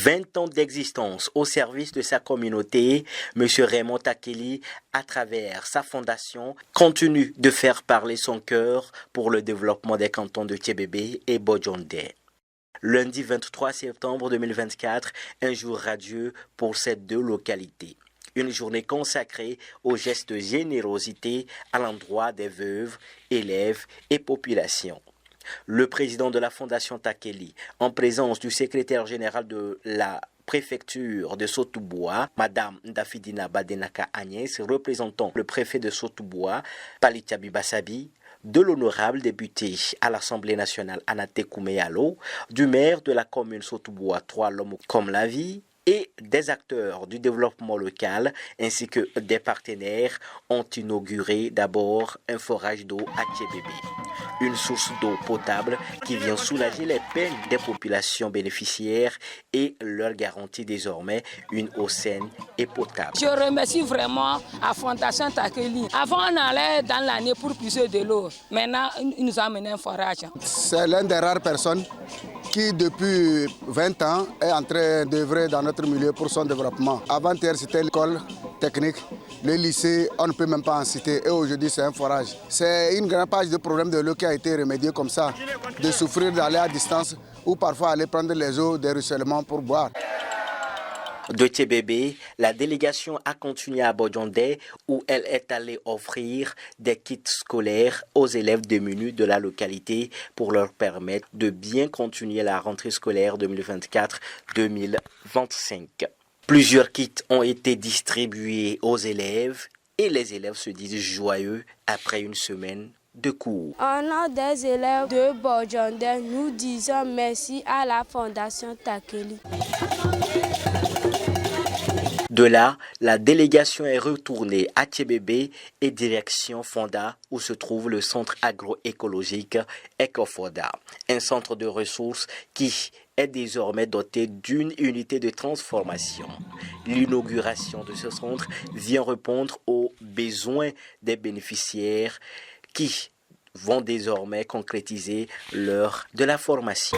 20 ans d'existence au service de sa communauté, M. Raymond Takeli, à travers sa fondation, continue de faire parler son cœur pour le développement des cantons de Tchébébé et Bodjondé. Lundi 23 septembre 2024, un jour radieux pour ces deux localités. Une journée consacrée aux gestes de générosité à l'endroit des veuves, élèves et populations. Le président de la Fondation Takeli, en présence du secrétaire général de la préfecture de Sotouboua, Madame Dafidina Badenaka Agnès, représentant le préfet de Sotouboua, Palitchabi Bassabi, de l'honorable député à l'Assemblée nationale Anate Koumeyalo, du maire de la commune Sotouboua 3 Lomo comme la vie, et des acteurs du développement local ainsi que des partenaires ont inauguré d'abord un forage d'eau à Tchébébé, une source d'eau potable qui vient soulager les peines des populations bénéficiaires et leur garantit désormais une eau saine et potable. Je remercie vraiment la Fondation Takeli. Avant, on allait dans l'année pour puiser de l'eau. Maintenant, ils nous ont amené un forage. C'est l'une des rares personnes qui depuis 20 ans est en train d'œuvrer dans notre milieu pour son développement. Avant-hier, c'était l'école technique, le lycée, on ne peut même pas en citer. Et aujourd'hui, c'est un forage. C'est une grande page de problème de l'eau qui a été remédiée comme ça, de souffrir d'aller à distance ou parfois aller prendre les eaux des ruissellements pour boire. De Tchébébé, la délégation a continué à Bodjondé où elle est allée offrir des kits scolaires aux élèves démunis de la localité pour leur permettre de bien continuer la rentrée scolaire 2024-2025. Plusieurs kits ont été distribués aux élèves et les élèves se disent joyeux après une semaine de cours. Au nom des élèves de Bodjondé, nous disons merci à la Fondation Takeli. De là, la délégation est retournée à Tchébébé et direction Fonda où se trouve le centre agroécologique Ecofoda, un centre de ressources qui est désormais doté d'une unité de transformation. L'inauguration de ce centre vient répondre aux besoins des bénéficiaires qui vont désormais concrétiser l'heure de la formation.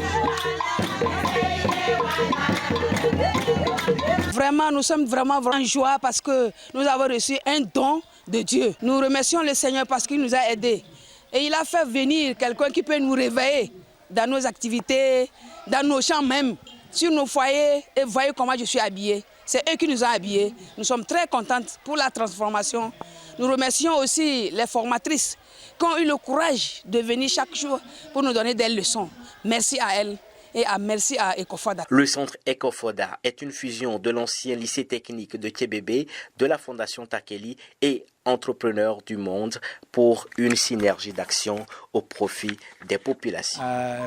Vraiment, nous sommes vraiment en joie parce que nous avons reçu un don de Dieu. Nous remercions le Seigneur parce qu'il nous a aidés. Et il a fait venir quelqu'un qui peut nous réveiller dans nos activités, dans nos champs même, sur nos foyers. Et voyez comment je suis habillée. C'est eux qui nous ont habillés. Nous sommes très contentes pour la transformation. Nous remercions aussi les formatrices qui ont eu le courage de venir chaque jour pour nous donner des leçons. Merci à elles. Et merci à Ecofoda. Le centre Ecofoda est une fusion de l'ancien lycée technique de Tchébébé, de la Fondation Takeli et Entrepreneurs du Monde pour une synergie d'action au profit des populations.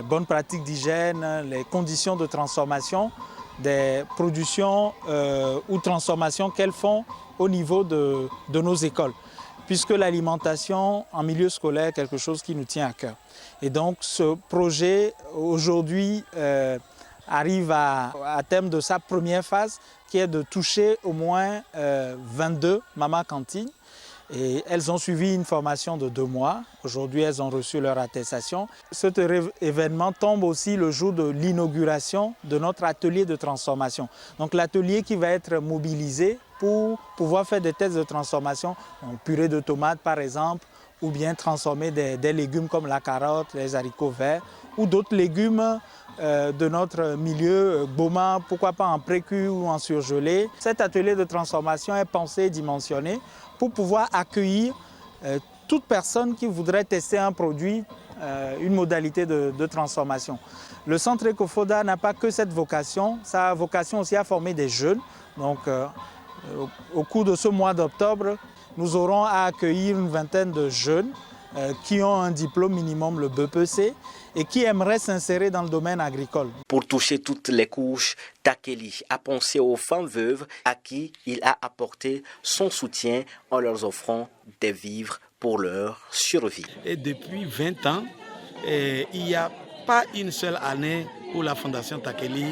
Bonne pratique d'hygiène, les conditions de transformation des productions ou transformations qu'elles font au niveau de nos écoles, puisque l'alimentation en milieu scolaire est quelque chose qui nous tient à cœur. Et donc ce projet aujourd'hui arrive à terme de sa première phase qui est de toucher au moins 22 mamas cantines. Et elles ont suivi une formation de 2 mois. Aujourd'hui, elles ont reçu leur attestation. Cet événement tombe aussi le jour de l'inauguration de notre atelier de transformation. Donc l'atelier qui va être mobilisé pour pouvoir faire des tests de transformation, donc purée de tomates par exemple, ou bien transformer des légumes comme la carotte, les haricots verts, ou d'autres légumes de notre milieu, boma, pourquoi pas en pré-cuit ou en surgelé. Cet atelier de transformation est pensé et dimensionné pour pouvoir accueillir toute personne qui voudrait tester un produit, une modalité de transformation. Le centre Ecofoda n'a pas que cette vocation, sa vocation aussi à former des jeunes. Donc, au cours de ce mois d'octobre, nous aurons à accueillir une vingtaine de jeunes qui ont un diplôme minimum, le BPC, et qui aimeraient s'insérer dans le domaine agricole. Pour toucher toutes les couches, Takeli a pensé aux femmes veuves à qui il a apporté son soutien en leur offrant des vivres pour leur survie. Et depuis 20 ans, il n'y a pas une seule année où la Fondation Takeli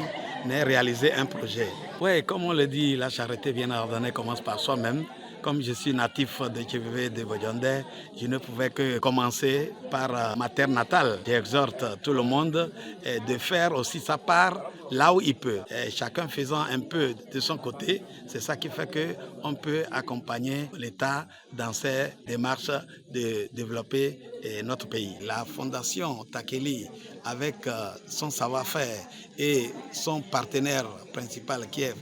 n'ait réalisé un projet. Oui, comme on le dit, la charité bien ordonnée commence par soi-même. Comme je suis natif de Tchébébé de Bojondé, je ne pouvais que commencer par ma terre natale. J'exhorte tout le monde de faire aussi sa part là où il peut. Et chacun faisant un peu de son côté, c'est ça qui fait qu'on peut accompagner l'État dans ses démarches de développer notre pays. La fondation Takeli, avec son savoir-faire et son partenaire principal qui est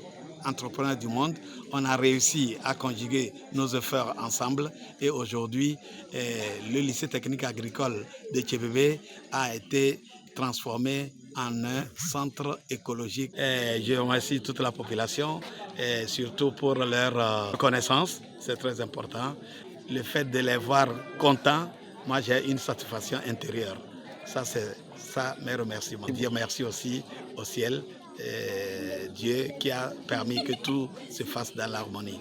entrepreneur du monde, on a réussi à conjuguer nos efforts ensemble et aujourd'hui, le lycée technique agricole de Tchébébé a été transformé en un centre écologique. Et je remercie toute la population, et surtout pour leur reconnaissance, c'est très important. Le fait de les voir contents, moi j'ai une satisfaction intérieure. Ça, c'est ça mes remerciements. Dire merci aussi au ciel, Dieu qui a permis que tout se fasse dans l'harmonie.